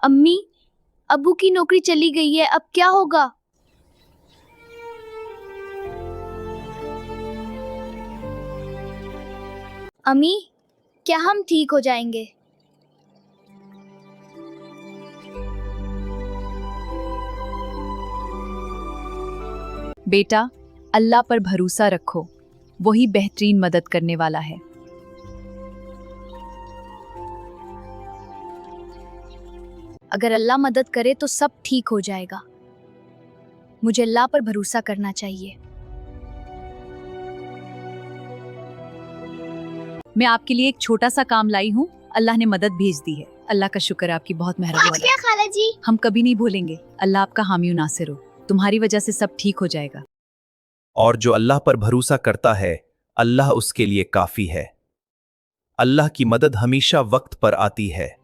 अम्मी, अब्बू की नौकरी चली गई है, अब क्या होगा? अम्मी, क्या हम ठीक हो जाएंगे? बेटा, अल्लाह पर भरोसा रखो, वही बेहतरीन मदद करने वाला है। अगर अल्लाह मदद करे तो सब ठीक हो जाएगा। मुझे अल्लाह पर भरोसा करना चाहिए। मैं आपके लिए एक छोटा सा काम लाई हूँ, अल्लाह ने मदद भेज दी है। अल्लाह का शुक्र है, आपकी बहुत मेहरबानी। क्या खाला जी? हम कभी नहीं भूलेंगे। अल्लाह आपका हामी नासिर हो, तुम्हारी वजह से सब ठीक हो जाएगा। और जो अल्लाह पर भरोसा करता है, अल्लाह उसके लिए काफी है। अल्लाह की मदद हमेशा वक्त पर आती है।